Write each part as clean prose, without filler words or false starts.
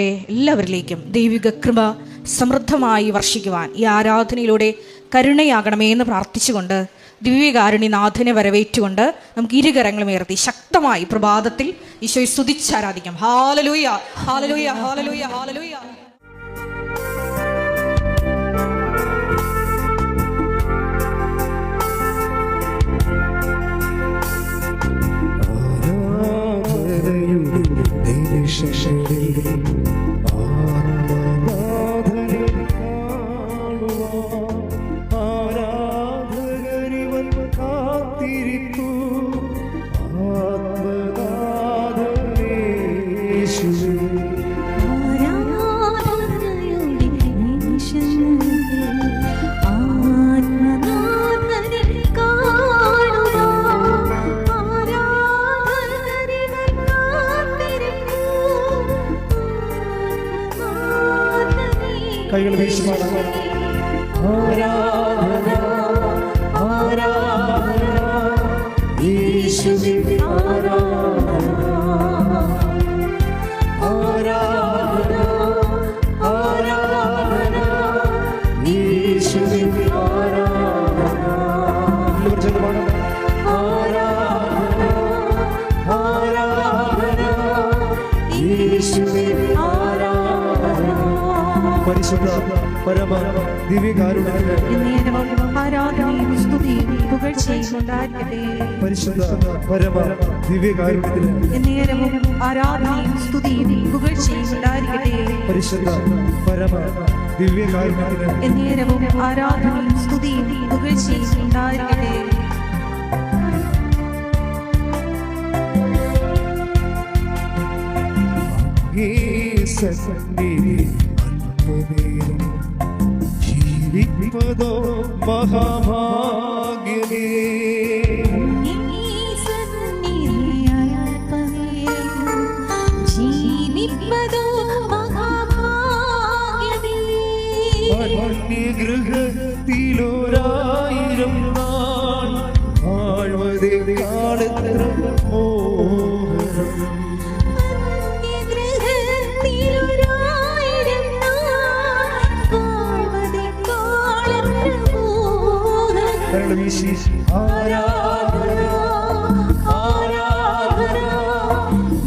എല്ലാവരിലേക്കും ദൈവിക കൃപ സമൃദ്ധമായി വർഷിക്കുവാൻ ഈ ആരാധനയിലൂടെ കരുണയാകണമേ എന്ന് പ്രാർത്ഥിച്ചുകൊണ്ട് ദിവ്യകാരുണ്യനാഥനെ വരവേറ്റുകൊണ്ട് നമുക്ക് ഇരുകരങ്ങളും ഉയർത്തി ശക്തമായി പ്രഭാതത്തിൽ ഈശോയെ സ്തുതിച്ചാരാധിക്കാം. ഹല്ലേലൂയ, ഹല്ലേലൂയ, ഹല്ലേലൂയ, ഹല്ലേലൂയ. കൈകൾ വീശി പാടാം. ആരാധന ആരാധന യേശുവേ ആരാധന ആരാധന ആരാധന യേശുവേ ആരാധന. എല്ലാവരും ചേർന്ന് പാടാം. ആരാധന ആരാധന യേശുവേ ആരാധന. പരിശുദ്ധ പരമ ദിവ്യകാരുണ്യത്തിന് ആരാധനയും സ്തുതിയും പുകഴ്ചയും ഉണ്ടായിരിക്കട്ടെ. പരിശുദ്ധ പരമ ദിവ്യകാരുണ്യത്തിന് എന്നേരവും ആരാധനയും സ്തുതിയും പുകഴ്ചയും ഉണ്ടായിരിക്കട്ടെ. പരിശുദ്ധ പരമ ദിവ്യകാരുണ്യത്തിന് എന്നേരവും ആരാധനയും സ്തുതിയും പുകഴ്ചയും ഉണ്ടായിരിക്കട്ടെ. ജീവിപ്പതോ മഹാഭാഗ്യമേ. ഗൃഹത്തിലൊരായിരം നാൾ വാഴ്വതേക്കാളെത്ര മോഹനം. ആരാധന ആരാധന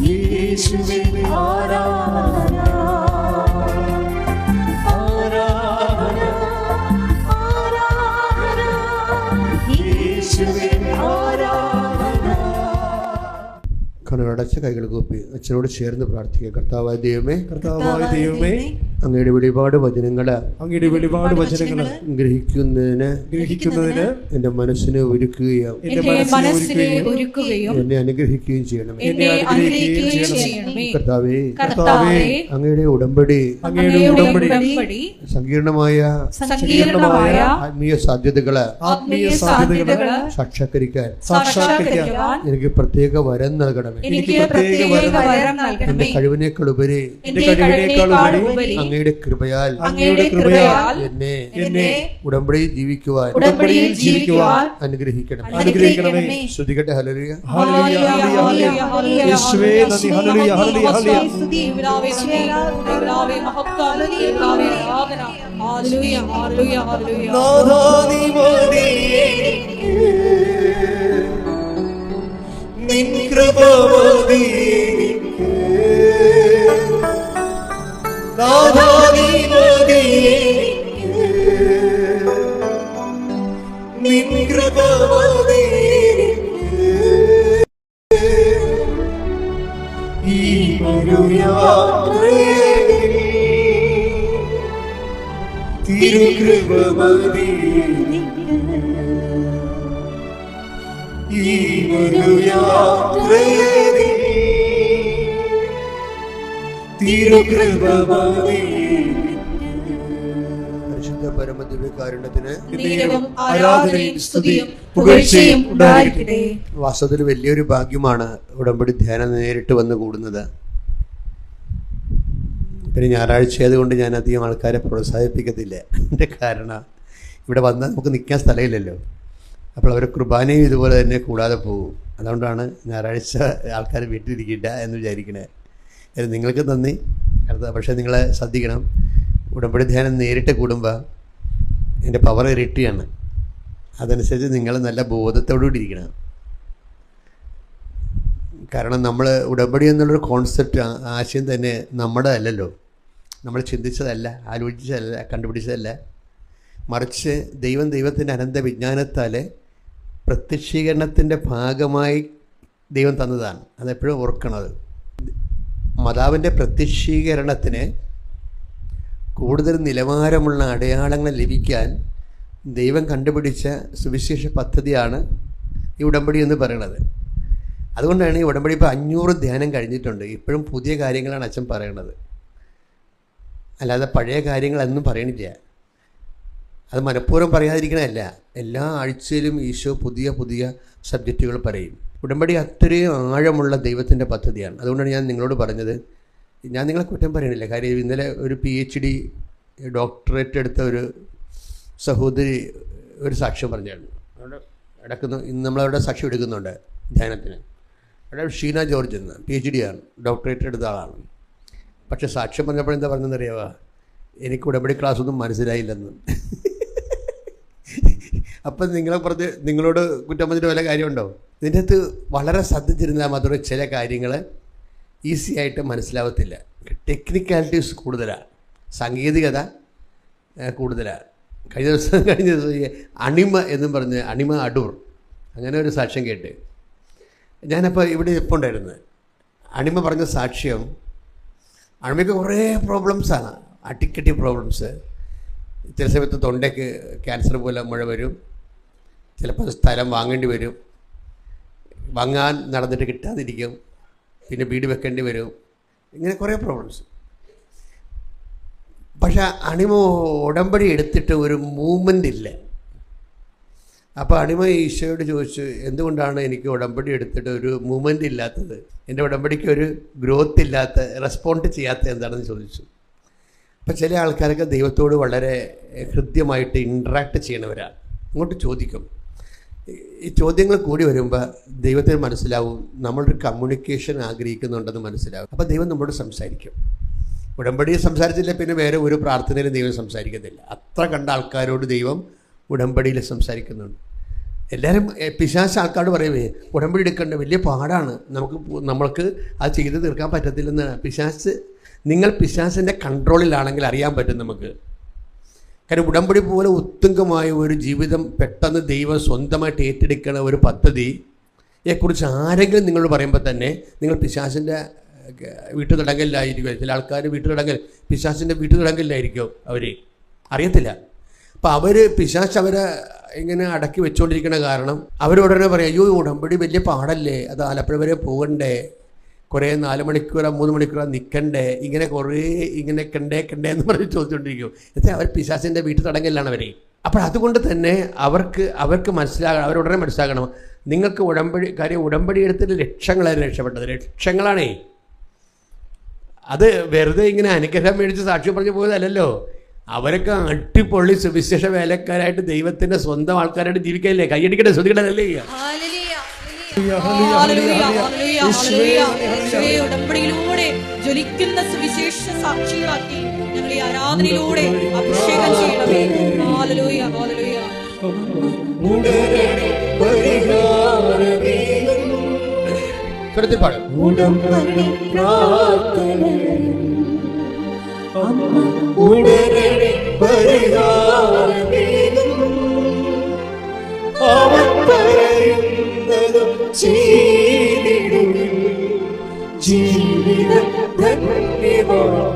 യേശുവേ ആരാധന ആരാധന ആരാധന യേശുവേ ആരാധന. കണ്ണടച്ച കൈകൾ കൂപ്പി അച്ഛനോട് ചേർന്ന് പ്രാർത്ഥിക്കുക. കർത്താവായ ദൈവമേ, കർത്താവായ ദൈവമേ, അങ്ങയുടെ വെളിപാട് വചനങ്ങള് ഗ്രഹിക്കുന്നതിന് എന്റെ മനസ്സിനെ ഒരുക്കുകയും എന്നെ അനുഗ്രഹിക്കുകയും ചെയ്യണമേ. കർത്താവേ, അങ്ങയുടെ ഉടമ്പടി സങ്കീർണമായ ആത്മീയ സാധ്യതകള് സാക്ഷാത്കരിക്കാൻ എനിക്ക് പ്രത്യേക വരം നൽകണമേ. എന്റെ കഴിവിനേക്കാൾ ഉപരി അങ്ങയുടെ കൃപയാൽ എന്നെ ഉടമ്പടിയിൽ ജീവിക്കുവാൻ അനുഗ്രഹിക്കണമേ. ശ്രുതികട്ടെ. ഹല്ലേലൂയ, യേശുവേ നന്ദി. ഹല്ലേലൂയ, ഹല്ലേലൂയ, ഹല്ലേലൂയ. നാഥാനി മതി നിൻ കൃപ മതി. നാഥാനി മതി നിൻ കൃപ മതി. ഈ യാത്രയിൽ തിരുകൃപ മതി. ഈ യാത്രയിൽ തിരുകൃപ മതി. പരിശുദ്ധ പരമദിവ്യകാരുണ്യത്തിന് ആരാധനയും സ്തുതിയും പുകഴ്ചയും ഉണ്ടായിരിക്കട്ടെ. വാസ്തവത്തിൽ വലിയൊരു ഭാഗ്യമാണ് ഉടമ്പടി ധ്യാനം നേരിട്ട് വന്ന് കൂടുന്നത്. പിന്നെ ഞായറാഴ്ച ആയതുകൊണ്ട് ഞാൻ അധികം ആൾക്കാരെ പ്രോത്സാഹിപ്പിക്കത്തില്ല. എൻ്റെ കാരണം ഇവിടെ വന്നാൽ നമുക്ക് നിൽക്കാൻ സ്ഥലമില്ലല്ലോ. അപ്പോൾ അവർ കുർബാനയും ഇതുപോലെ തന്നെ കൂടാതെ പോകും. അതുകൊണ്ടാണ് ഞായറാഴ്ച ആൾക്കാർ വീട്ടിലിരിക്കില്ല എന്ന് വിചാരിക്കണേ. നിങ്ങൾക്ക് നന്ദി. പക്ഷേ നിങ്ങൾ ശ്രദ്ധിക്കണം, ഉടമ്പടി ധ്യാനം നേരിട്ട് കൂടുമ്പോൾ എൻ്റെ പവർ ഇരട്ടിയാണ്. അതനുസരിച്ച് നിങ്ങൾ നല്ല ബോധത്തോടുകൂടി ഇരിക്കണം. കാരണം നമ്മൾ ഉടമ്പടി എന്നുള്ളൊരു കോൺസെപ്റ്റ്, ആശയം തന്നെ നമ്മുടെ അല്ലല്ലോ, നമ്മൾ ചിന്തിച്ചതല്ല, ആലോചിച്ചതല്ല, കണ്ടുപിടിച്ചതല്ല. മറിച്ച് ദൈവത്തിൻ്റെ അനന്ത വിജ്ഞാനത്താൽ പ്രത്യക്ഷീകരണത്തിൻ്റെ ഭാഗമായി ദൈവം തന്നതാണ്. അതെപ്പോഴും ഓർക്കണത്. മാതാവിൻ്റെ പ്രത്യക്ഷീകരണത്തിന് കൂടുതൽ നിലവാരമുള്ള അടയാളങ്ങൾ ലഭിക്കാൻ ദൈവം കണ്ടുപിടിച്ച സുവിശേഷ പദ്ധതിയാണ് ഈ ഉടമ്പടി എന്ന് പറയുന്നത്. അതുകൊണ്ടാണ് ഈ ഉടമ്പടി ഇപ്പോൾ 500 ധ്യാനം കഴിഞ്ഞിട്ടുണ്ട്. ഇപ്പോഴും പുതിയ കാര്യങ്ങളാണ് അച്ഛൻ പറയണത്, അല്ലാതെ പഴയ കാര്യങ്ങളൊന്നും പറയണില്ല. അത് മനഃപൂർവ്വം പറയാതിരിക്കണമല്ല. എല്ലാ ആഴ്ചയിലും ഈശോ പുതിയ പുതിയ സബ്ജക്റ്റുകൾ പറയും. ഉടമ്പടി അത്രയും ആഴമുള്ള ദൈവത്തിൻ്റെ പദ്ധതിയാണ്. അതുകൊണ്ടാണ് ഞാൻ നിങ്ങളോട് പറഞ്ഞത്. ഞാൻ നിങ്ങളെ കുറ്റം പറയണില്ല. കാര്യം ഇന്നലെ ഒരു PhD ഡോക്ടറേറ്റ് എടുത്ത ഒരു സഹോദരി ഒരു സാക്ഷ്യം പറഞ്ഞായിരുന്നു. അവിടെ ഇന്ന് നമ്മളവിടെ സാക്ഷ്യം എടുക്കുന്നുണ്ട് ധ്യാനത്തിന്. അവിടെ ഷീന ജോർജ് എന്ന് PhD ആണ്, ഡോക്ടറേറ്റ് എടുത്ത ആളാണ്. പക്ഷെ സാക്ഷ്യം പറഞ്ഞപ്പോൾ എന്താ പറഞ്ഞതെന്നറിയാവാ? എനിക്ക് ഉടമ്പടി ക്ലാസ്സൊന്നും മനസ്സിലായില്ലെന്ന്. അപ്പം നിങ്ങളോട് കുറ്റം പറഞ്ഞിട്ട് വല്ല കാര്യമുണ്ടോ? ഇതിൻ്റെ അകത്ത് വളരെ ശ്രദ്ധിച്ചിരുന്നാൽ മാത്രമേ ചില കാര്യങ്ങൾ ഈസി ആയിട്ട് മനസ്സിലാവത്തില്ല. ടെക്നിക്കാലിറ്റീസ് കൂടുതലാണ്, സാങ്കേതികത കൂടുതലാണ്. കഴിഞ്ഞ ദിവസം അണിമ എന്നും പറഞ്ഞ് അണിമ അടൂർ അങ്ങനെ ഒരു സാക്ഷ്യം കേട്ട് ഞാനപ്പോൾ ഇവിടെ ഇപ്പോൾ ഉണ്ടായിരുന്നു. അണിമ പറഞ്ഞ സാക്ഷ്യം, അണിമയ്ക്ക് കുറേ പ്രോബ്ലംസാണ്, അടിക്കടി പ്രോബ്ലംസ്. ചില സമയത്ത് തൊണ്ടയ്ക്ക് ക്യാൻസർ പോലെ മുഴ വരും, ചിലപ്പോൾ സ്ഥലം വാങ്ങേണ്ടി വരും, വാങ്ങാൻ നടന്നിട്ട് കിട്ടാതിരിക്കും, പിന്നെ വീട് വെക്കേണ്ടി വരും, ഇങ്ങനെ കുറേ പ്രോബ്ലംസ്. പക്ഷേ അണിമ ഉടമ്പടി എടുത്തിട്ട് ഒരു മൂവ്മെൻ്റ് ഇല്ല. അപ്പോൾ അണിമ ഈശോയോട് ചോദിച്ചു, എന്തുകൊണ്ടാണ് എനിക്ക് ഉടമ്പടി എടുത്തിട്ട് ഒരു മൂവ്മെൻ്റ് ഇല്ലാത്തത്, എൻ്റെ ഉടമ്പടിക്ക് ഒരു ഗ്രോത്ത് ഇല്ലാത്ത, റെസ്പോണ്ട് ചെയ്യാത്ത എന്താണെന്ന് ചോദിച്ചു. അപ്പോൾ ചില ആൾക്കാരൊക്കെ ദൈവത്തോട് വളരെ ഹൃദ്യമായിട്ട് ഇൻട്രാക്ട് ചെയ്യണവരാണ്. അങ്ങോട്ട് ചോദിക്കും. ഈ ചോദ്യങ്ങൾ കൂടി വരുമ്പോൾ ദൈവത്തിന് മനസ്സിലാവും നമ്മളൊരു കമ്മ്യൂണിക്കേഷൻ ആഗ്രഹിക്കുന്നുണ്ടെന്ന് മനസ്സിലാവും. അപ്പോൾ ദൈവം നമ്മളോട് സംസാരിക്കും. ഉടമ്പടിയിൽ സംസാരിച്ചില്ല പിന്നെ വേറെ ഒരു പ്രാർത്ഥനയിലും ദൈവം സംസാരിക്കത്തില്ല. അത്ര കണ്ട ആൾക്കാരോട് ദൈവം ഉടമ്പടിയിൽ സംസാരിക്കുന്നുണ്ട്. എല്ലാവരും പിശാച് ആൾക്കാരോട് പറയുമേ ഉടമ്പടി എടുക്കേണ്ട വലിയ പാടാണ്, നമ്മൾക്ക് അത് ചെയ്ത് തീർക്കാൻ പറ്റത്തില്ലെന്നാണ് പിശാച്. നിങ്ങൾ പിശാചിൻ്റെ കൺട്രോളിലാണെങ്കിൽ അറിയാൻ പറ്റും നമുക്ക്. കാര്യം ഉടമ്പടി പോലെ ഉത്തുംഗമായ ഒരു ജീവിതം പെട്ടെന്ന് ദൈവം സ്വന്തമായിട്ട് ഏറ്റെടുക്കുന്ന ഒരു പദ്ധതിയെക്കുറിച്ച് ആരെങ്കിലും നിങ്ങളോട് പറയുമ്പോൾ തന്നെ നിങ്ങൾ പിശാചിൻ്റെ വീട്ടുതടങ്കലിലായിരിക്കും. ചില ആൾക്കാർ വീട്ടുതടങ്കൽ, പിശാചിൻ്റെ വീട്ടുതടങ്കലിലായിരിക്കും അവർ, അറിയത്തില്ല. അപ്പോൾ പിശാച് അവരെ ഇങ്ങനെ അടക്കി വെച്ചുകൊണ്ടിരിക്കുന്ന കാരണം അവരുടനെ പറയും, അയ്യോ ഉടമ്പടി വലിയ പാടല്ലേ, അത് ആലപ്പുഴ വരെ പോകണ്ടേ, കുറേ 4 മണിക്കൂറോ 3 മണിക്കൂറോ നിൽക്കണ്ടേ, ഇങ്ങനെ കുറേ ഇങ്ങനെ കണ്ടേ എന്ന് പറഞ്ഞ് ചോദിച്ചുകൊണ്ടിരിക്കും. എന്നിട്ട് അവർ പിശാചിൻ്റെ വീട്ടു തടങ്കലിലാണ് അവർ. അപ്പോൾ അതുകൊണ്ട് തന്നെ അവർക്ക് മനസ്സിലാകണം, അവരുടനെ മനസ്സിലാക്കണം, നിങ്ങൾക്ക് ഉടമ്പടി എടുത്തിട്ട് ലക്ഷങ്ങളായിരുന്നു രക്ഷപ്പെട്ടത്, ലക്ഷങ്ങളാണേ. അത് വെറുതെ ഇങ്ങനെ അനുഗ്രഹം മേടിച്ച് സാക്ഷ്യം പറഞ്ഞു പോയതല്ലല്ലോ. അവരൊക്കെ അടിപൊളി സുവിശേഷ വേലക്കാരായിട്ട് ദൈവത്തിൻ്റെ സ്വന്തം ആൾക്കാരായിട്ട് ജീവിക്കാനില്ലേ? കൈയടിക്കട്ടെ, ശ്രദ്ധിക്കണല്ലേ? ഉടമ്പടിയിലൂടെ ജ്വലിക്കുന്ന സുവിശേഷ സാക്ഷികളാക്കി ഞങ്ങൾ ഈ ആരാധനയിലൂടെ അഭിഷേകം ചെയ്യണമേ. Hallelujah, hallelujah. ഉടമ്പടി പ്രാർത്ഥന ഉടനടി പരിഹാരമേകും, അവൻ പറയുന്നതും ചെയ്തിടുവിൻ, ജീവിതം ധന്യമായിത്തീർന്നിടും.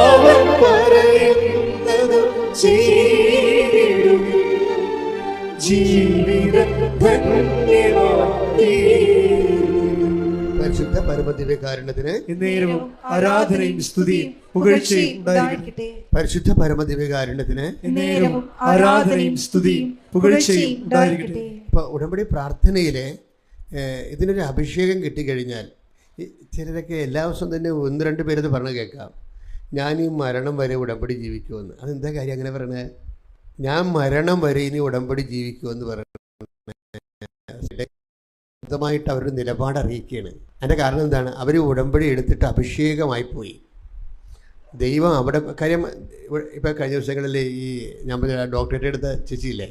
അവൻ പറയുന്നതും ചെയ്തിടുവിൻ, ജീവിതം ധന്യമായിത്തീർന്നിടും. പരിശുദ്ധ പരമദിവ്യകാരുണ്യത്തിന് എന്നേരവും ആരാധനയും സ്തുതിയും പുകഴ്ചയും ഉണ്ടായിരിക്കട്ടെ. പരിശുദ്ധ പരമദിവ്യകാരുണ്യത്തിന് എന്നേരവും ആരാധനയും സ്തുതിയും പുകഴ്ചയും ഉണ്ടായിരിക്കട്ടെ. ഇപ്പോൾ ഉടമ്പടി പ്രാർത്ഥനയിൽ ഇതിനൊരു അഭിഷേകം കിട്ടിക്കഴിഞ്ഞാൽ ചിലരൊക്കെ എല്ലാ ദിവസവും തന്നെ 1-2 പേരത് പറഞ്ഞു കേൾക്കാം, ഞാൻ ഈ മരണം വരെ ഉടമ്പടി ജീവിക്കുമെന്ന്. അതെന്താ കാര്യം അങ്ങനെ പറയണേ? ഞാൻ മരണം വരെ ഇനി ഉടമ്പടി ജീവിക്കുമെന്ന് പറയണേ. വ്യക്തമായിട്ട് അവരുടെ നിലപാട് അറിയിക്കുകയാണ്. അതിൻ്റെ കാരണം എന്താണ്? അവർ ഉടമ്പടി എടുത്തിട്ട് അഭിഷേകമായി പോയി. ദൈവം അവിടെ കാര്യം. ഇപ്പോൾ കഴിഞ്ഞ ദിവസങ്ങളിൽ ഈ ഞാൻ ഡോക്ടറേറ്റ് എടുത്ത ചേച്ചിയില്ലേ,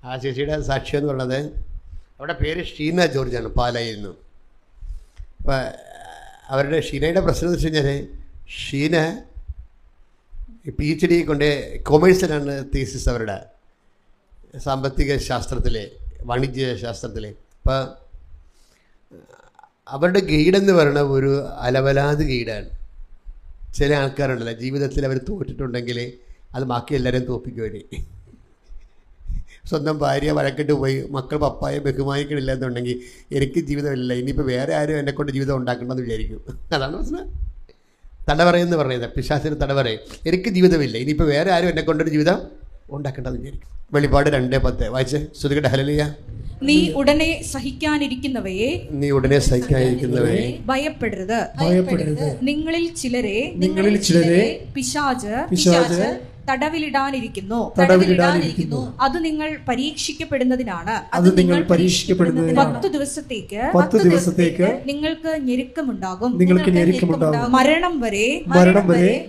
ആ ചേച്ചിയുടെ സാക്ഷ്യം എന്ന് പറയുന്നത്, അവിടെ പേര് ഷീന ജോർജാണ്, പാലായിൽ നിന്ന്. അപ്പോൾ അവരുടെ ഷീനയുടെ പ്രശ്നം എന്ന് വെച്ച് കഴിഞ്ഞാൽ, ഷീന PhD കൊണ്ട് കൊമേഴ്സിലാണ് തീസിസ്, അവരുടെ സാമ്പത്തിക ശാസ്ത്രത്തിൽ, വാണിജ്യ ശാസ്ത്രത്തിൽ. അപ്പോൾ അവരുടെ ഗൈഡെന്ന് പറയുന്ന ഒരു അലവലാത് ഗൈഡാണ്. ചില ആൾക്കാരുണ്ടല്ലോ ജീവിതത്തിൽ അവർ തോറ്റിട്ടുണ്ടെങ്കിൽ അത് ബാക്കി എല്ലാവരെയും തോൽപ്പിക്കുവാൻ. സ്വന്തം ഭാര്യ വഴക്കിട്ട് പോയി, മക്കൾ പപ്പായെ ബഹുമാനിക്കണില്ല എന്നുണ്ടെങ്കിൽ എനിക്ക് ജീവിതമില്ല, ഇനിയിപ്പോൾ വേറെ ആരും എന്നെക്കൊണ്ട് ജീവിതം ഉണ്ടാക്കണമെന്ന് വിചാരിക്കും. അതാണ് പ്രശ്നം. തടവറയെന്ന് പറയുന്നത്, പിശാചിന് തടവറയും. എനിക്ക് ജീവിതമില്ല, ഇനിയിപ്പോൾ വേറെ ആരും എന്നെക്കൊണ്ടൊരു ജീവിതം ഉണ്ടാക്കേണ്ടതെന്ന് വിചാരിക്കും. വെളിപ്പാട് 2:10 വായിച്ച് ശ്രുതികട്ടെ. ഹല്ലേലൂയ. നീ ഉടനെ സഹിക്കാനിരിക്കുന്നവയെ ഭയപ്പെടരുത്. നിങ്ങളിൽ ചിലരെ പിശാച് തടവിലിടാനിരിക്കുന്നു. അത് നിങ്ങൾ പരീക്ഷിക്കപ്പെടുന്നതിനാണ്. 10 ദിവസത്തേക്ക് നിങ്ങൾക്ക് ഞെരുക്കമുണ്ടാകും. മരണം വരെ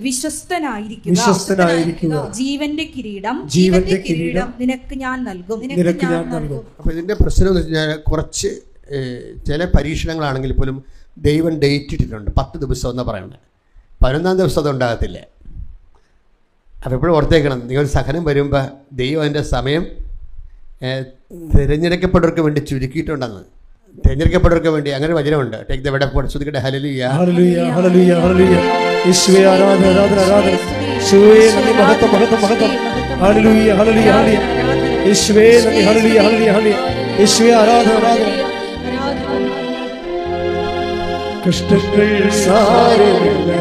വിശ്വസ്തനായിരിക്കുക. ജീവന്റെ കിരീടം നിനക്ക് ഞാൻ നൽകും. അപ്പോൾ ഇതിൻ്റെ പ്രശ്നം എന്ന് വെച്ചാൽ, കുറച്ച് ചില പരീക്ഷണങ്ങളാണെങ്കിൽ പോലും ദൈവം ഡേറ്റ് ഇട്ടിട്ടുണ്ട്. 10 ദിവസം എന്ന് പറയുന്നത്. 11-ാം ദിവസം അത് ഉണ്ടാകത്തില്ല. അപ്പോൾ എപ്പോഴും ഓർത്തേക്കണം, നിങ്ങൾ സഹനം വരുമ്പോൾ ദൈവം അതിൻ്റെ സമയം തിരഞ്ഞെടുക്കപ്പെട്ടവർക്ക് വേണ്ടി ചുരുക്കിയിട്ടുണ്ടെന്ന്. തിരഞ്ഞെടുക്കപ്പെട്ടവർക്ക് വേണ്ടി അങ്ങനെ വചനമുണ്ട്. Take the word of God. ശ്രുതികട്ടെ. ഹല്ലേലൂയ. ഹല്ലേലൂയ. ഹല്ലേലൂയ. ഹല്ലേലൂയ. യേശുവേ ആരാധന, ആരാധന, ആരാധന. യേശുവേ നന്ദി, മഹത്വം, മഹത്വം, മഹത്വം. ഹല്ലേലൂയ. ഹല്ലേലൂയ. ഹല്ലേലൂയ. യേശുവേ നന്ദി. ഹല്ലേലൂയ. ഹല്ലേലൂയ. ഹല്ലേലൂയ. യേശുവേ ആരാധന, ആരാധന. കഷ്ടങ്ങൾ സാരമില്ല,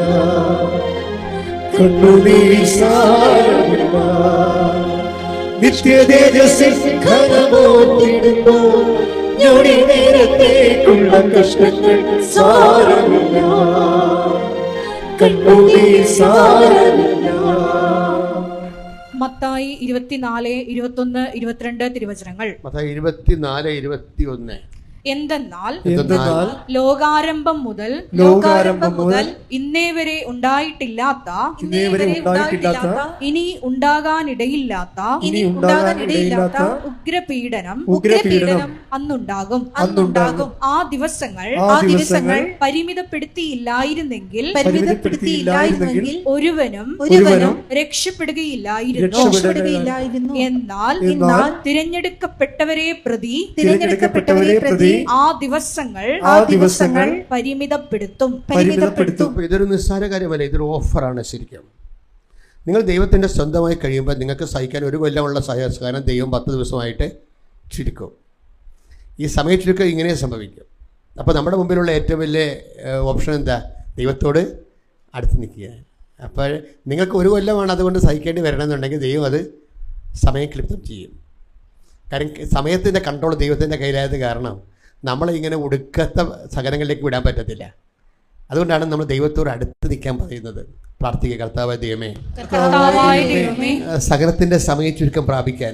കണ്ണുനീർ സാരമില്ല, നിത്യതേജസ്സിൽ ഘനമോത്തിടുന്നു. ഞൊടി നേരത്തേക്കുള്ള കഷ്ടങ്ങൾ സാരമില്ല, കണ്ണുനീർ സാരമില്ല. മത്തായി 24, 21, 22 തിരുവചനങ്ങൾ. മത്തായി 24, 21. എന്തെന്നാൽ എന്തെന്നാൽ ലോകാരംഭം മുതൽ ഇന്നേ വരെ ഉണ്ടായിട്ടില്ലാത്ത ഇനി ഉണ്ടാകാനിടയില്ലാത്ത ഉഗ്രപീഡനം അന്നുണ്ടാകും. ആ ദിവസങ്ങൾ പരിമിതപ്പെടുത്തിയില്ലായിരുന്നെങ്കിൽ ഒരുവനും രക്ഷപ്പെടുകയില്ലായിരുന്നു. എന്നാൽ തിരഞ്ഞെടുക്കപ്പെട്ടവരെ പ്രതി ആ ദിവസങ്ങൾ പരിമിതപ്പെടുത്തും. ഇതൊരു നിസ്സാര കാര്യമല്ല, ഇതൊരു ഓഫറാണ്. ശരിക്കും നിങ്ങൾ ദൈവത്തിൻ്റെ സ്വന്തമായി കഴിയുമ്പോൾ നിങ്ങൾക്ക് സഹിക്കാൻ ഒരു കൊല്ലമുള്ള സഹനം ദൈവം 10 ദിവസമായിട്ട് ചുരുക്കും. ഈ സമയ ചുരുക്കം ഇങ്ങനെ സംഭവിക്കും. അപ്പോൾ നമ്മുടെ മുമ്പിലുള്ള ഏറ്റവും വലിയ ഓപ്ഷൻ എന്താ? ദൈവത്തോട് അടുത്ത് നിൽക്കുക. അപ്പോൾ നിങ്ങൾക്ക് ഒരു കൊല്ലമാണ് അതുകൊണ്ട് സഹിക്കേണ്ടി വരണമെന്നുണ്ടെങ്കിൽ ദൈവം അത് സമയക്ലിപ്തം ചെയ്യും. കാര്യം സമയത്തിൻ്റെ കൺട്രോൾ ദൈവത്തിൻ്റെ കയ്യിലായത് കാരണം നമ്മളെ ഇങ്ങനെ ഒടുക്കത്ത സഹനങ്ങളിലേക്ക് വിടാൻ പറ്റത്തില്ല. അതുകൊണ്ടാണ് നമ്മൾ ദൈവത്തോട് അടുത്ത് നിൽക്കാൻ പറയുന്നത്. പ്രാർത്ഥിക്കുക. കർത്താവായ ദൈവമേ, സകലത്തിന്റെ സമയച്ചുരുക്കം പ്രാപിക്കാൻ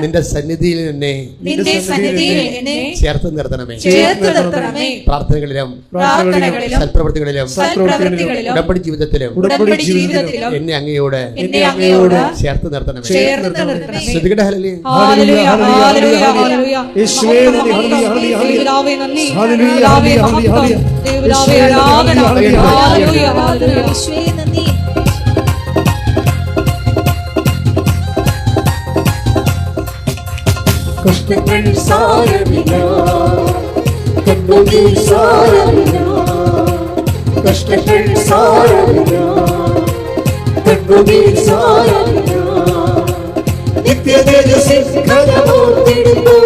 നിന്റെ സന്നിധിയിൽ എന്നെ ചേർത്ത് നിർത്തണമേ. പ്രാർത്ഥനകളിലും സൽപ്രവൃത്തികളിലും ഉടമ്പടി ജീവിതത്തിലും എന്നെ അങ്ങയോട് ചേർത്ത് നിർത്തണമേ. ശ്രുതികട്ടെ. ഹല്ലേലൂയ. കഷ്ടങ്ങൾ സാരമില്ല, കണ്ണുനീർ സാരമില്ല, കഷ്ടങ്ങൾ സാരമില്ല, കണ്ണുനീർ സാരമില്ല, നിത്യതേജസ്സിൽ ഘനമോത്തിടുന്നു.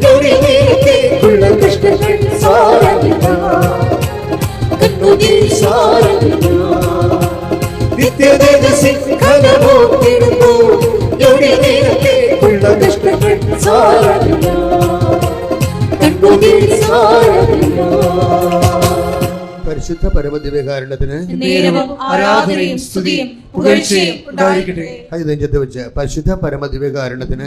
ഞൊടി നേരത്തേക്കുള്ള കഷ്ടങ്ങൾ സാരമില്ല, കണ്ണുനീർ സാരമില്ല, നിത്യതേജസ്സിൽ ഘനമോത്തിടുന്നു. ഞൊടി നേരത്തേക്കുള്ള കഷ്ടങ്ങൾ സാരമില്ല, കണ്ണുനീർ സാരമില്ല. പരിശുദ്ധ പരമദിവ്യകാരുണ്യത്തിന് ആരാധനയും സ്തുതിയും പുകഴ്ചയും ഉണ്ടായിരിക്കട്ടെ. അത് നെഞ്ചത്ത് വെച്ച് പരിശുദ്ധ പരമദിവ്യകാരുണ്യത്തിന്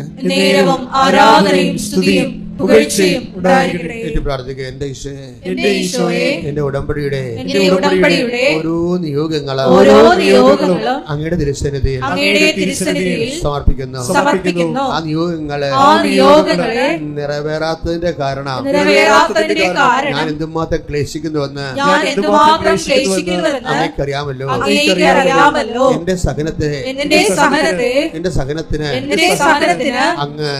ആരാധനയും സ്തുതിയും പുകഴ്ചയും ഉണ്ടായിരിക്കട്ടെ. ഏറ്റു പ്രാർത്ഥിക്കുക. എന്റെ ഈശോയെ, എന്റെ ഈശോയെ, എന്റെ ഉടമ്പടിയുടെ ഓരോ നിയോഗങ്ങളും അങ്ങയുടെ തിരുസന്നിധിയിൽ സമർപ്പിക്കുന്നു. ആ നിയോഗങ്ങളെ നിറവേറാത്തതിന്റെ കാരണം ഞാൻ എന്തുമാത്രം ക്ലേശിക്കുന്നുവെന്ന് അങ്ങേക്കറിയാമല്ലോ. എന്റെ സഹനത്തിന് അങ്ങ്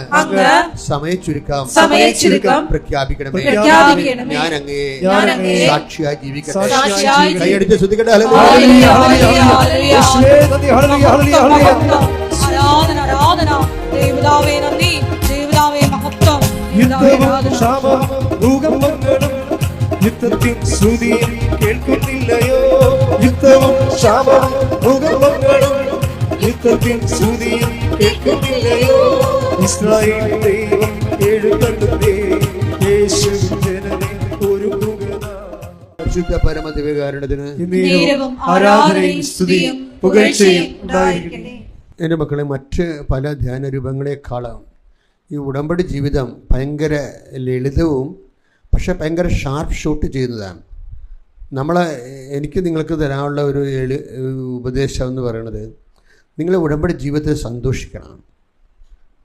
സമയച്ചുരുക്കം പ്രഖ്യാപിക്കണമേ. ഞാൻ അങ്ങയെ സാക്ഷിയായി ജീവിക്കട്ടെ. കൈയടിച്ച് ശ്രദ്ധിക്കട്ടെ. യുദ്ധത്തിൻ ശ്രുതി കേൾക്കുന്നില്ലയോ? യുദ്ധവും ശാപവും ഭൂകമ്പങ്ങളും യുദ്ധത്തിൻ ശ്രുതി കേൾക്കുന്നില്ലയോ? ഇസ്രായേൽ ദൈവം എഴുന്നള്ളുന്നേ, യേശു ജനനെ ഒരുങ്ങുക. പരിശുദ്ധ പരമദിവ്യകാരുണ്യത്തിന് ആരാധനയും സ്തുതിയും പുകഴ്ചയും ഉണ്ടായിരിക്കട്ടെ. എൻ്റെ മക്കളെ, മറ്റ് പല ധ്യാന രൂപങ്ങളെക്കാളും ഈ ഉടമ്പടി ജീവിതം ഭയങ്കര ലളിതവും പക്ഷെ ഭയങ്കര ഷാർപ്പ് ഷൂട്ട് ചെയ്യുന്നതാണ്. എനിക്ക് നിങ്ങൾക്ക് തരാനുള്ള ഒരു ഉപദേശം എന്ന് പറയുന്നത്, നിങ്ങൾ ഉടമ്പടി ജീവിതത്തിൽ സന്തോഷിക്കണം.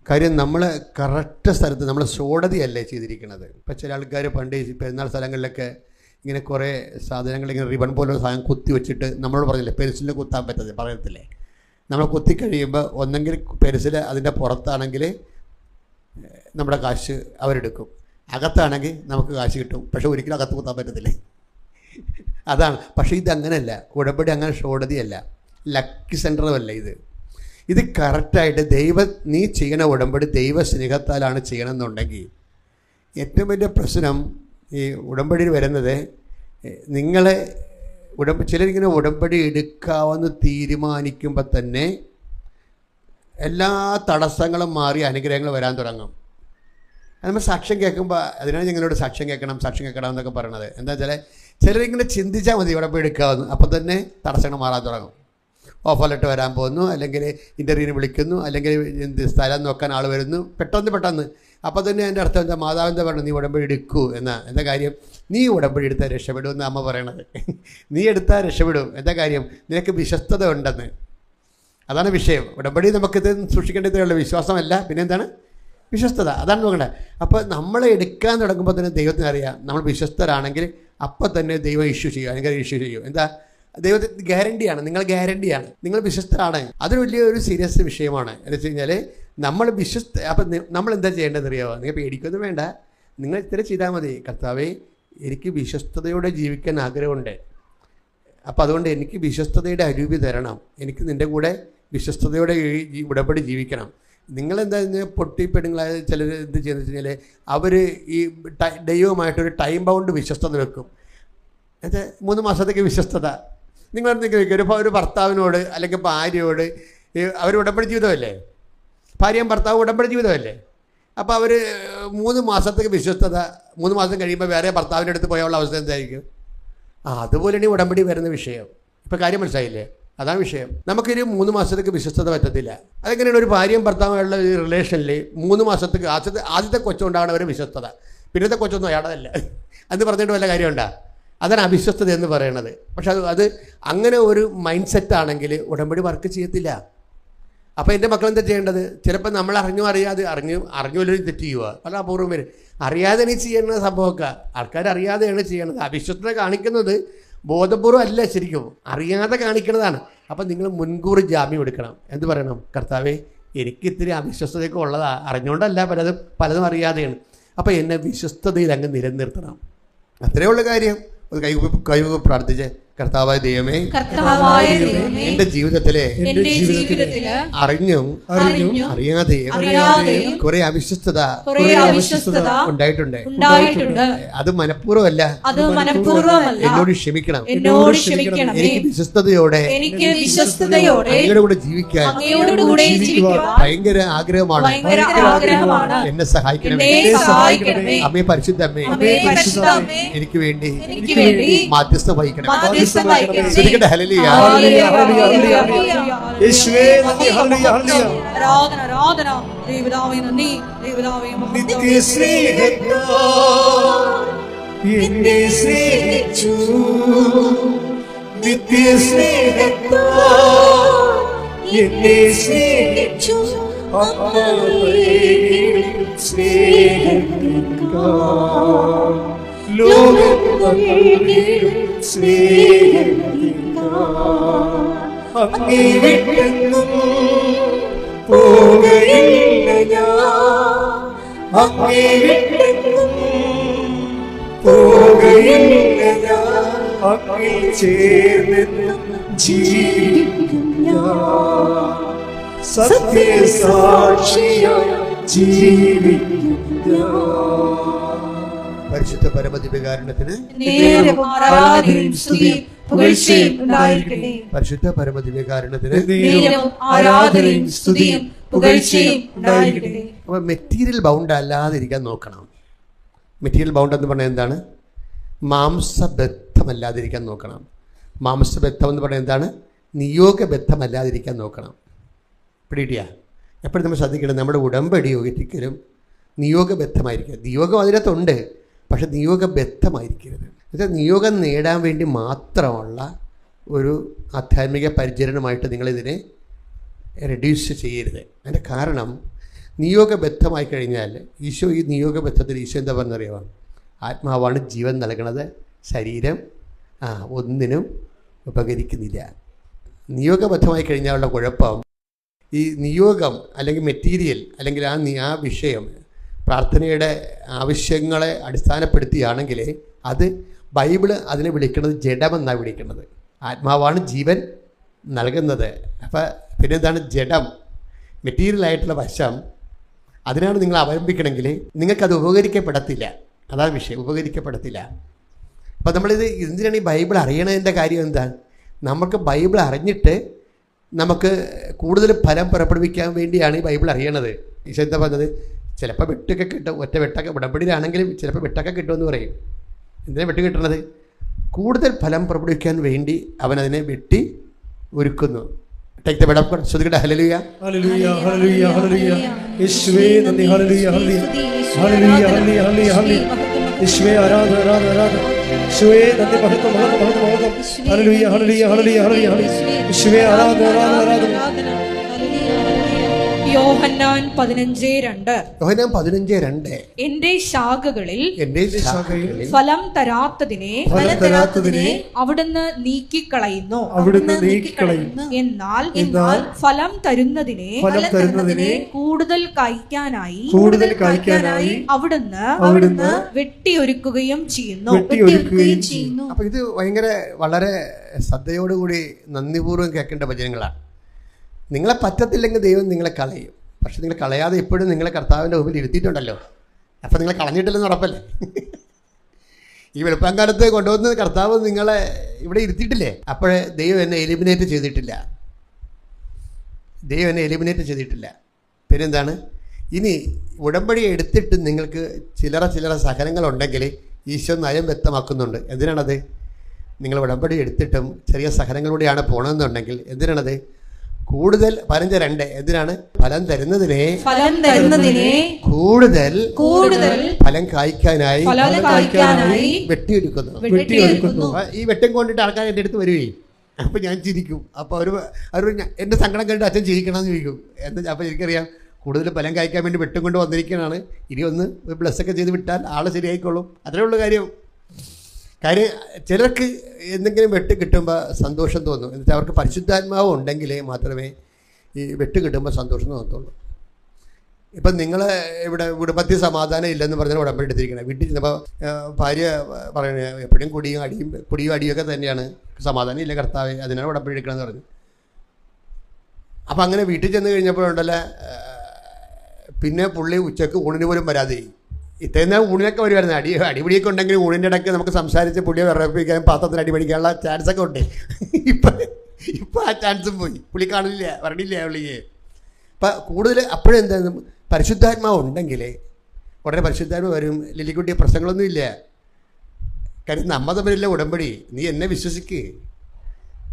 കാര്യം നമ്മൾ കറക്റ്റ് സ്ഥലത്ത് നമ്മൾ സോഡതിയല്ലേ ചെയ്തിരിക്കുന്നത്. ഇപ്പം ചില ആൾക്കാർ പണ്ട് പെരുന്നാൾ സ്ഥലങ്ങളിലൊക്കെ ഇങ്ങനെ കുറേ സാധനങ്ങൾ ഇങ്ങനെ റിബൺ പോലുള്ള സാധനം കുത്തി വെച്ചിട്ട് നമ്മളോട് പറഞ്ഞില്ലേ പെൻസിലിൽ കുത്താൻ പറ്റത്തില്ല, പറയത്തില്ലേ. നമ്മൾ കുത്തി കഴിയുമ്പോൾ ഒന്നെങ്കിൽ പെൻസിൽ അതിൻ്റെ പുറത്താണെങ്കിൽ നമ്മുടെ കാശ് അവരെടുക്കും, അകത്താണെങ്കിൽ നമുക്ക് കാശ് കിട്ടും. പക്ഷേ ഒരിക്കലും അകത്ത് കുത്താൻ പറ്റത്തില്ലേ, അതാണ്. പക്ഷേ ഇതങ്ങനെയല്ല, ഉടമ്പടി അങ്ങനെ ഷോഡതിയല്ല, ലക്കി സെൻറ്ററുമല്ല. ഇത് കറക്റ്റായിട്ട് നീ ചെയ്യണ ഉടമ്പടി ദൈവ സ്നേഹത്താലാണ് ചെയ്യണമെന്നുണ്ടെങ്കിൽ ഏറ്റവും വലിയ പ്രശ്നം ഈ ഉടമ്പടിയിൽ വരുന്നത്, നിങ്ങളെ ചിലരിങ്ങനെ ഉടമ്പടി എടുക്കാമെന്ന് തീരുമാനിക്കുമ്പോൾ തന്നെ എല്ലാ തടസ്സങ്ങളും മാറി അനുഗ്രഹങ്ങൾ വരാൻ തുടങ്ങും. നമ്മൾ സാക്ഷ്യം കേൾക്കുമ്പോൾ അതിനാണ് ഞങ്ങളോട് സാക്ഷ്യം കേൾക്കണം എന്നൊക്കെ പറയണത്. എന്താ വെച്ചാൽ ചിലരിങ്ങനെ ചിന്തിച്ചാൽ മതി ഉടമ്പടി എടുക്കാമെന്ന്, അപ്പോൾ തന്നെ തടസ്സങ്ങൾ മാറാൻ തുടങ്ങും. ഓഫർ ലെറ്റർ വരാൻ പോകുന്നു, അല്ലെങ്കിൽ ഇൻ്റർവ്യൂവിന് വിളിക്കുന്നു, അല്ലെങ്കിൽ സ്ഥലം നോക്കാൻ ആൾ വരുന്നു, പെട്ടെന്ന്. അപ്പോൾ തന്നെ എൻ്റെ അർത്ഥം എന്താ, മാതാവിൻ്റെ പറഞ്ഞു നീ ഉടമ്പടി എടുക്കൂ എന്താ കാര്യം, നീ ഉടമ്പടി എടുത്താൽ രക്ഷപ്പെടും എന്ന് അമ്മ പറയണത്. നീ എടുത്താൽ രക്ഷപ്പെടും. എന്താ കാര്യം, നിനക്ക് വിശ്വസ്തത ഉണ്ടെന്ന്. അതാണ് വിഷയം. ഉടമ്പടി നമുക്കിത് സൂക്ഷിക്കേണ്ടതുള്ള വിശ്വാസമല്ല, പിന്നെന്താണ് വിശ്വസ്തത. അതാണ് നോക്കേണ്ടത്. അപ്പോൾ നമ്മളെ എടുക്കാൻ തുടങ്ങുമ്പോൾ തന്നെ ദൈവത്തിന് അറിയാം നമ്മൾ വിശ്വസ്തരാണെങ്കിൽ അപ്പം തന്നെ ദൈവം ഇഷ്യൂ ചെയ്യും, അനുഗ്രഹം ഇഷ്യൂ ചെയ്യും. എന്താ, ദൈവത്തിന് ഗ്യാരണ്ടിയാണ്, നിങ്ങൾ വിശ്വസ്തരാണ്. അതൊരു വലിയൊരു സീരിയസ് വിഷയമാണ്. എന്ന് വെച്ച് കഴിഞ്ഞാൽ നമ്മൾ അപ്പം നമ്മൾ എന്താ ചെയ്യേണ്ടതെന്ന് അറിയാമോ? നിങ്ങൾ പേടിക്കൊന്നും വേണ്ട, നിങ്ങൾ ഇത്ര ചെയ്താൽ മതി. കർത്താവേ, എനിക്ക് വിശ്വസ്തയോടെ ജീവിക്കാൻ ആഗ്രഹമുണ്ട്, അപ്പോൾ അതുകൊണ്ട് എനിക്ക് വിശ്വസ്തതയുടെ അരൂപി തരണം, എനിക്ക് നിൻ്റെ കൂടെ വിശ്വസ്തയോടെ ഈ ഉടമ്പടി ജീവിക്കണം. നിങ്ങളെന്താ പൊട്ടിപ്പെണ്ണുങ്ങളായ ചിലർ എന്ത് ചെയ്യുന്നത് വെച്ച് കഴിഞ്ഞാൽ അവർ ഈ ദൈവമായിട്ടൊരു ടൈം ബൗണ്ട് വിശ്വസ്തത വെക്കും. എന്നുവെച്ചാൽ 3 മാസത്തേക്ക് വിശ്വസ്തത. നിങ്ങളെന്തെങ്കിലും ഒരു ഭർത്താവിനോട് അല്ലെങ്കിൽ ഭാര്യയോട് അവർ ഉടമ്പടി ജീവിതമല്ലേ, ഭാര്യയും ഭർത്താവും ഉടമ്പടി ജീവിതമല്ലേ, അപ്പോൾ അവർ 3 മാസത്തേക്ക് വിശ്വസ്തത, 3 മാസം കഴിയുമ്പോൾ വേറെ ഭർത്താവിൻ്റെ അടുത്ത് പോയുള്ള അവസ്ഥ എന്തായിരിക്കും? അതുപോലെയാണ് ഈ ഉടമ്പടി വരുന്ന വിഷയം. ഇപ്പോൾ കാര്യം മനസ്സിലായില്ലേ? അതാണ് വിഷയം. നമുക്കൊരു 3 മാസത്തേക്ക് വിശ്വസ്തത പറ്റത്തില്ല. അതെങ്ങനെയാണ് ഒരു ഭാര്യയും ഭർത്താവുമായുള്ള റിലേഷനിൽ 3 മാസത്തേക്ക് ആദ്യത്തെ കൊച്ചുകൊണ്ടാണ് അവർ വിശ്വസ്തത, പിന്നത്തെ കൊച്ചൊന്നും അയാളതല്ല എന്ന് പറഞ്ഞിട്ട് വല്ല കാര്യമുണ്ടോ? അതാണ് അവിശ്വസ്തത എന്ന് പറയുന്നത്. പക്ഷെ അത് അങ്ങനെ ഒരു മൈൻഡ് സെറ്റാണെങ്കിൽ ഉടമ്പടി വർക്ക് ചെയ്യത്തില്ല. അപ്പോൾ എൻ്റെ മക്കൾ എന്താ ചെയ്യേണ്ടത്? ചിലപ്പോൾ നമ്മൾ അറിഞ്ഞുപോലും തെറ്റ് ചെയ്യുക, പല അപൂർവം പേര് അറിയാതെ നീ ചെയ്യുന്ന സംഭവമൊക്കെ ആൾക്കാർ അറിയാതെയാണ് ചെയ്യണത്. അവിശ്വസ്തത കാണിക്കുന്നത് ബോധപൂർവ്വം അല്ല, ശരിക്കും അറിയാതെ കാണിക്കുന്നതാണ്. അപ്പം നിങ്ങൾ മുൻകൂർ ജാമ്യം എടുക്കണം. എന്ത് പറയണം? കർത്താവേ, എനിക്ക് ഇത്തിരി അവിശ്വസ്തതയൊക്കെ ഉള്ളതാണ്, അറിഞ്ഞുകൊണ്ടല്ല, പലതും അറിയാതെയാണ്. അപ്പോൾ എന്നെ വിശ്വസ്തതയിൽ അങ്ങ് നിലനിർത്തണം. അത്രയേ ഉള്ള കാര്യം. ഒരു കൈവപ്പ് പ്രാർത്ഥിച്ച്, കർത്താവായ ദൈവമേ, എന്റെ ജീവിതത്തിലെ അറിഞ്ഞും അറിയാതെയും കുറെ അവിശ്വസ്തത ഉണ്ടായിട്ടുണ്ട്. അത് മനഃപൂർവ്വമല്ല, എന്നോട് ക്ഷമിക്കണം. എനിക്ക് വിശ്വസ്തയോടെ അങ്ങയുടെ കൂടെ ജീവിക്കാൻ ഭയങ്കര ആഗ്രഹമാണ്. എന്നെ സഹായിക്കണമേ. അമ്മേ, പരിശുദ്ധ അമ്മേ, എനിക്ക് വേണ്ടി മാധ്യസ്ഥ വഹിക്കണം. ശ്രദ്ധിക്കട്ടെ. ഹല്ലേലൂയ. യേശുവേ നന്ദി. ഹല്ലേലൂയ ഹല്ലേലൂയ. ആരാധന ആരാധന. ദൈവപിതാവേ നന്ദി. ദൈവപിതാവേ മഹത്വം. നിത്യസ്നേഹത്താൽ എന്നെ സ്നേഹിച്ചു. നിത്യസ്നേഹത്താൽ എന്നെ സ്നേഹിച്ചു. സ്നേഹത്തിൻകാൽ ലോകം സ്നേഹത്തിൻകാൽ അങ്ങേ വിട്ടെങ്ങും പോകയില്ല ഞാൻ. അങ്ങേ വിട്ടെങ്ങും പോകയില്ല ഞാൻ. അങ്ങിൽ ചേർന്നെന്നും ജീവിക്കും ഞാൻ. സത്യസാക്ഷിയായി ജീവിക്കും ഞാൻ. പരിശുദ്ധ പരമദിവ്യകാരുണ്യത്തിന് നേരവും ആരാധനയും സ്തുതിയും പുകഴ്ചയും ഉണ്ടായിരിക്കട്ടെ. പരിശുദ്ധ പരമദിവ്യകാരുണ്യത്തിന് നേരവും ആരാധനയും സ്തുതിയും പുകഴ്ചയും ഉണ്ടായിരിക്കട്ടെ. അപ്പോൾ മെറ്റീരിയൽ ബൗണ്ട് അല്ലാതിരിക്കാൻ നോക്കണം. മെറ്റീരിയൽ ബൗണ്ട് എന്ന് പറഞ്ഞാൽ എന്താണ്? മാംസബദ്ധമല്ലാതിരിക്കാൻ നോക്കണം. മാംസബദ്ധം എന്ന് പറഞ്ഞാൽ എന്താണ്? നിയോഗബദ്ധമല്ലാതിരിക്കാൻ നോക്കണം. പിടികിട്ടിയ? എപ്പോഴും നമ്മൾ ശ്രദ്ധിക്കണം, നമ്മുടെ ഉടമ്പടി ഒരിക്കലും നിയോഗബദ്ധമായിരിക്കുക. നിയോഗം അതിനകത്തുണ്ട്, പക്ഷെ നിയോഗബദ്ധമായിരിക്കരുത്. എന്നുവെച്ചാൽ നിയോഗം നേടാൻ വേണ്ടി മാത്രമുള്ള ഒരു ആധ്യാത്മിക പരിചരണമായിട്ട് നിങ്ങളിതിനെ റെഡ്യൂസ് ചെയ്യരുത്. അതിൻ്റെ കാരണം, നിയോഗബദ്ധമായി കഴിഞ്ഞാൽ ഈശോ ഈ നിയോഗബദ്ധത്തിൽ ഈശോ എന്താ പറഞ്ഞറിയാമോ? ആത്മാവാണ് ജീവൻ നൽകണത്, ശരീരം ഒന്നിനും ഉപകരിക്കുന്നില്ല. നിയോഗബദ്ധമായി കഴിഞ്ഞാലുള്ള കുഴപ്പം, ഈ നിയോഗം അല്ലെങ്കിൽ മെറ്റീരിയൽ അല്ലെങ്കിൽ ആ വിഷയം പ്രാർത്ഥനയുടെ ആവശ്യങ്ങളെ അടിസ്ഥാനപ്പെടുത്തിയാണെങ്കിൽ അത് ബൈബിള് അതിനെ വിളിക്കുന്നത് ജഡമെന്നാണ് വിളിക്കുന്നത്. ആത്മാവാണ് ജീവൻ നൽകുന്നത്. അപ്പം പിന്നെന്താണ് ജഡം? മെറ്റീരിയലായിട്ടുള്ള വശം, അതിനാണ് നിങ്ങൾ അവലംബിക്കണമെങ്കിൽ നിങ്ങൾക്കത് ഉപകരിക്കപ്പെടത്തില്ല. അതാണ് വിഷയം, ഉപകരിക്കപ്പെടത്തില്ല. അപ്പോൾ നമ്മളിത് എന്തിനാണ് ഈ ബൈബിൾ അറിയണതിൻ്റെ കാര്യം എന്താണ്? നമുക്ക് ബൈബിൾ അറിഞ്ഞിട്ട് നമുക്ക് കൂടുതൽ ഫലം പുറപ്പെടുവിക്കാൻ വേണ്ടിയാണ് ഈ ബൈബിൾ അറിയണത്. ഈശോ എന്താ പറഞ്ഞത്? ചിലപ്പോൾ വെട്ടൊക്കെ കിട്ടും, ഒറ്റ വെട്ടൊക്കെ ഉടമ്പടിയിലാണെങ്കിലും ചിലപ്പോൾ വെട്ടൊക്കെ കിട്ടുമെന്ന് പറയും. എന്തിനാണ് വെട്ട് കിട്ടണത്? കൂടുതൽ ഫലം പുറപ്പെടുവിക്കാൻ വേണ്ടി അവനതിനെ വെട്ടി ഒരുക്കുന്നു. ടേക്ക് ദ വെടം. ശ്രദ്ധിക്കട്ടെ. ഹല്ലേലൂയ ഹല്ലേലൂയ ഹല്ലേലൂയ ഹല്ലേലൂയ. യേശുവേ നന്ദി. ഹല്ലേലൂയ ഹല്ലേലൂയ ഹല്ലേലൂയ ഹല്ലേലൂയ ഹല്ലേലൂയ. യേശുവേ ആരാധന ആരാധന ആരാധന. യേശുവേ നന്ദി. മഹത്വം മഹത്വം മഹത്വം മഹത്വം. ഹല്ലേലൂയ ഹല്ലേലൂയ ഹല്ലേലൂയ ഹല്ലേലൂയ. യേശുവേ ആരാധന ആരാധന ആരാധന. യോഹന്നാൻ 15:2. യോഹന്നാൻ 15:2. എന്റെ ശാഖകളിൽ ഫലം തരാത്തതിനെ അവിടുന്ന് നീക്കിക്കളയുന്നു. എന്നാൽ ഫലം തരുന്നതിനെ കൂടുതൽ കായ്ക്കാനായി അവിടുന്ന് വെട്ടിയൊരുക്കുകയും ചെയ്യുന്നു. അപ്പൊ ഇത് വളരെ ശ്രദ്ധയോടുകൂടി നന്ദിപൂർവ്വം കേൾക്കേണ്ട വചനങ്ങളാണ്. നിങ്ങളെ പറ്റത്തില്ലെങ്കിൽ ദൈവം നിങ്ങളെ കളയും. പക്ഷെ നിങ്ങൾ കളയാതെ ഇപ്പോഴും നിങ്ങളെ കർത്താവിൻ്റെ മുമ്പിൽ ഇരുത്തിയിട്ടുണ്ടല്ലോ. അപ്പം നിങ്ങൾ കളഞ്ഞിട്ടില്ലെന്ന് ഉറപ്പല്ലേ? ഈ വെളുപ്പാങ്കാലത്ത് കൊണ്ടുവന്ന് കർത്താവ് നിങ്ങളെ ഇവിടെ ഇരുത്തിയിട്ടില്ലേ? അപ്പോഴേ ദൈവം എന്നെ എലിമിനേറ്റ് ചെയ്തിട്ടില്ല. പിന്നെന്താണ്? ഇനി ഉടമ്പടി എടുത്തിട്ട് നിങ്ങൾക്ക് ചില്ലറ സഹനങ്ങളുണ്ടെങ്കിൽ ഈശോ നയം വ്യക്തമാക്കുന്നുണ്ട്. എന്തിനാണത്? നിങ്ങൾ ഉടമ്പടി എടുത്തിട്ടും ചെറിയ സഹനങ്ങളിലൂടെയാണ് പോകണമെന്നുണ്ടെങ്കിൽ എന്തിനാണത്? കൂടുതൽ 15:2 എന്തിനാണ്? ഫലം തരുന്നതിനെ കൂടുതൽ ഫലം കായ്ക്കാനായി വെട്ടിയൊരുക്കുന്നു. ഈ വെട്ടം കൊണ്ടിട്ട് ആൾക്കാർ എൻ്റെ അടുത്ത് വരികയും അപ്പം ഞാൻ ചിരിക്കും. അപ്പോൾ അവർ എൻ്റെ സങ്കടം കണ്ടിട്ട് അച്ഛൻ ചിരിക്കണമെന്ന് ചോദിക്കും. എന്താ? അപ്പോൾ എനിക്കറിയാം കൂടുതൽ ഫലം കായ്ക്കാൻ വേണ്ടി വെട്ടം കൊണ്ട് വന്നിരിക്കുന്നതാണ്. ഇനി ഒന്ന് ബ്ലസ്സൊക്കെ ചെയ്ത് വിട്ടാൽ ആൾ ശരിയായിക്കോളും. അത്രേ ഉള്ളൂ കാര്യം. ചിലർക്ക് എന്തെങ്കിലും വെട്ട് കിട്ടുമ്പോൾ സന്തോഷം തോന്നും. എന്നിട്ട് അവർക്ക് പരിശുദ്ധാത്മാവ് ഉണ്ടെങ്കിലേ മാത്രമേ ഈ വെട്ട് കിട്ടുമ്പോൾ സന്തോഷം തോന്നത്തുള്ളൂ. ഇപ്പം നിങ്ങൾ ഇവിടെ കുടുംബത്തിൽ സമാധാനം ഇല്ലെന്ന് പറഞ്ഞാൽ ഉടമ്പടി എടുത്തിരിക്കണം. വീട്ടിൽ ചെന്നപ്പോൾ ഭാര്യ പറയുന്നത് എപ്പോഴും കുടിയും അടിയൊക്കെ തന്നെയാണ്, സമാധാനം ഇല്ല കർത്താവേ, അതിനാണ് ഉടമ്പടി എടുക്കണമെന്ന് പറഞ്ഞു. അപ്പം അങ്ങനെ വീട്ടിൽ ചെന്ന് കഴിഞ്ഞപ്പോഴുണ്ടല്ലോ, പിന്നെ പുള്ളി ഉച്ചക്ക് ഊണിന് പോലും വരാതെ. ഇത്രയും നേരം ഊണിനൊക്കെ വരുമായിരുന്നു. അടിപിടിയൊക്കെ ഉണ്ടെങ്കിൽ ഊണിൻ്റെ ഇടയ്ക്ക് നമുക്ക് സംസാരിച്ച് പുള്ളിയെ വിറപ്പിക്കാൻ പാത്രത്തിൽ അടിപിടിക്കാനുള്ള ചാൻസൊക്കെ ഉണ്ട്. ഇപ്പം ആ ചാൻസും പോയി. പുള്ളി വരണില്ല പുള്ളിക്ക്. അപ്പം കൂടുതൽ അപ്പോഴെന്താ, പരിശുദ്ധാത്മാവ് ഉണ്ടെങ്കിൽ ഉടനെ പരിശുദ്ധാത്മാവ് വരും. ലില്ലിക്കുട്ടിയെ പ്രശ്നങ്ങളൊന്നും ഇല്ല. കാര്യം നമ്മ തമ്മിലുള്ള ഉടമ്പടി, നീ എന്നെ വിശ്വസിക്കുക.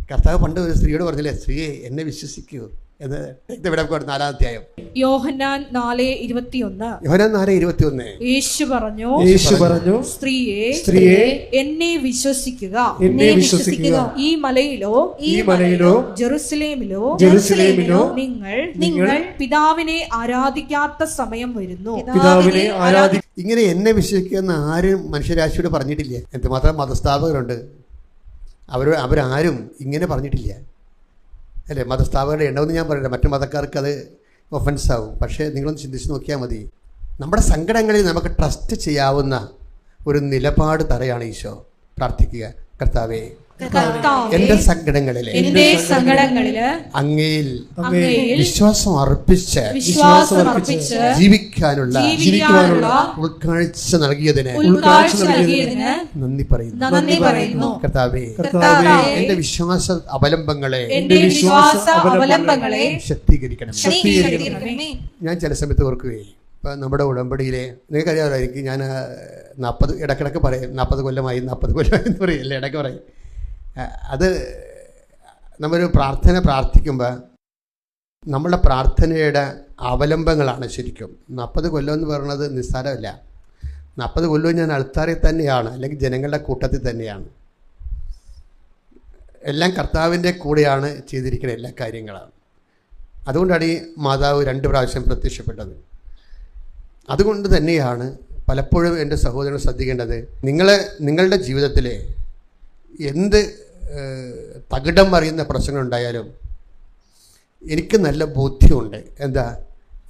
കർത്താവ് പണ്ട് ഒരു സ്ത്രീയോട് പറഞ്ഞില്ലേ, സ്ത്രീയെ എന്നെ വിശ്വസിക്കൂ എന്ന്. 4-ാം അധ്യായം യോഹന്നാൻ 4:21. യോഹന്നാൻ 4:21. യേശു പറഞ്ഞു, സ്ത്രീയെ എന്നെ വിശ്വസിക്കുക. ഈ മലയിലോ ജെറുസലേമിലോ നിങ്ങൾ പിതാവിനെ ആരാധിക്കാത്ത സമയം വരുന്നു. ഇങ്ങനെ എന്നെ വിശ്വസിക്കുന്ന ആരും മനുഷ്യരാശിയോട് പറഞ്ഞിട്ടില്ല. എന്തുമാത്രം മതസ്ഥാപകരുണ്ട്, അവരാരും ഇങ്ങനെ പറഞ്ഞിട്ടില്ല അല്ലേ. മതസ്ഥാപകരുടെ എണ്ണമെന്ന് ഞാൻ പറയില്ല, മറ്റു മതക്കാർക്ക് അത് ഒഫൻസാവും. പക്ഷേ നിങ്ങളൊന്ന് ചിന്തിച്ച് നോക്കിയാൽ മതി, നമ്മുടെ സങ്കടങ്ങളിൽ നമുക്ക് ട്രസ്റ്റ് ചെയ്യാവുന്ന ഒരു നിലപാട് തറയാണ് ഈശോ. പ്രാർത്ഥിക്കുക, കർത്താവേ എന്റെ സങ്കടങ്ങളില് അങ്ങയിൽ വിശ്വാസം അർപ്പിച്ച് ജീവിക്കാനുള്ള ഉൾക്കാഴ്ച നൽകിയതിന് നന്ദി പറയുന്നു. കർത്താവേ എന്റെ വിശ്വാസ അവലംബങ്ങളെ ശക്തീകരിക്കണം. ഞാൻ ചില സമയത്ത് ഓർക്കുകയെ, ഇപ്പം നമ്മുടെ ഉടമ്പടിയിലെ നിങ്ങൾക്കറിയാമായിരിക്കും, ഞാൻ 40 ഇടക്കിടക്ക് പറയും 40 കൊല്ലമായി എന്ന് പറയില്ല, ഇടയ്ക്ക് പറയും. അത് നമ്മളൊരു പ്രാർത്ഥിക്കുമ്പോൾ നമ്മളുടെ പ്രാർത്ഥനയുടെ അവലംബങ്ങളാണ് ശരിക്കും. 40 കൊല്ലം എന്ന് പറയുന്നത് നിസ്സാരമല്ല. 40 കൊല്ലവും ഞാൻ അൾത്താറിൽ തന്നെയാണ്, അല്ലെങ്കിൽ ജനങ്ങളുടെ കൂട്ടത്തിൽ തന്നെയാണ്. എല്ലാം കർത്താവിൻ്റെ കൂടെയാണ് ചെയ്തിരിക്കുന്ന എല്ലാ കാര്യങ്ങളും. അതുകൊണ്ടാണ് ഈ മാതാവ് 2 പ്രാവശ്യം പ്രത്യക്ഷപ്പെട്ടത്. അതുകൊണ്ട് തന്നെയാണ് പലപ്പോഴും എൻ്റെ സഹോദരൻ ശ്രദ്ധിക്കേണ്ടത്, നിങ്ങളുടെ ജീവിതത്തിൽ എന്ത് തകിടം മറിയുന്ന പ്രശ്നങ്ങളുണ്ടായാലും എനിക്ക് നല്ല ബോധ്യമുണ്ട്. എന്താ,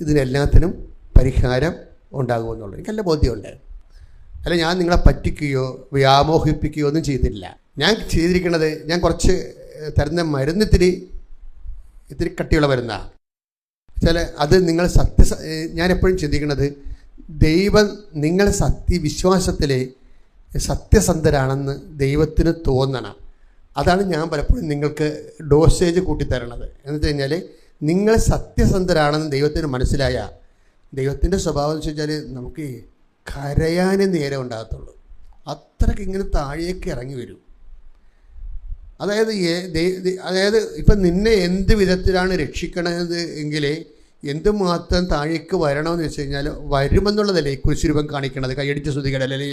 ഇതിനെല്ലാത്തിനും പരിഹാരം ഉണ്ടാകുമെന്നുള്ളത് എനിക്ക് നല്ല ബോധ്യമുണ്ട്. അല്ല, ഞാൻ നിങ്ങളെ പറ്റിക്കുകയോ വ്യാമോഹിപ്പിക്കുകയോ ഒന്നും ചെയ്തില്ല. ഞാൻ ചെയ്തിരിക്കുന്നത്, ഞാൻ കുറച്ച് തരുന്ന മരുന്ന് ഇത്തിരി കട്ടിയുള്ള മരുന്നാണ്. അത് നിങ്ങൾ ഞാൻ എപ്പോഴും ചിന്തിക്കുന്നത്, ദൈവം നിങ്ങൾ വിശ്വാസത്തിലെ സത്യസന്ധരാണെന്ന് ദൈവത്തിന് തോന്നണം. അതാണ് ഞാൻ പലപ്പോഴും നിങ്ങൾക്ക് ഡോസേജ് കൂട്ടിത്തരണത്. എന്ന് വെച്ച് കഴിഞ്ഞാൽ, നിങ്ങൾ സത്യസന്ധരാണെന്ന് ദൈവത്തിന് മനസ്സിലായ, ദൈവത്തിൻ്റെ സ്വഭാവം എന്ന് വെച്ച് കഴിഞ്ഞാൽ നമുക്ക് കരയാനേ നേരം ഉണ്ടാകത്തുള്ളൂ. അത്രയ്ക്ക് ഇങ്ങനെ താഴേക്ക് ഇറങ്ങി വരും. അതായത് ഇപ്പം നിന്നെ എന്ത് വിധത്തിലാണ് രക്ഷിക്കണത് എങ്കിൽ എന്തുമാത്രം താഴേക്ക് വരണമെന്ന് വെച്ച് കഴിഞ്ഞാൽ വരുമെന്നുള്ളതല്ലേ ഈ കുരിശുരൂപം കാണിക്കണത്. കൈയടിച്ച് ശ്രുതികളല്ലേ.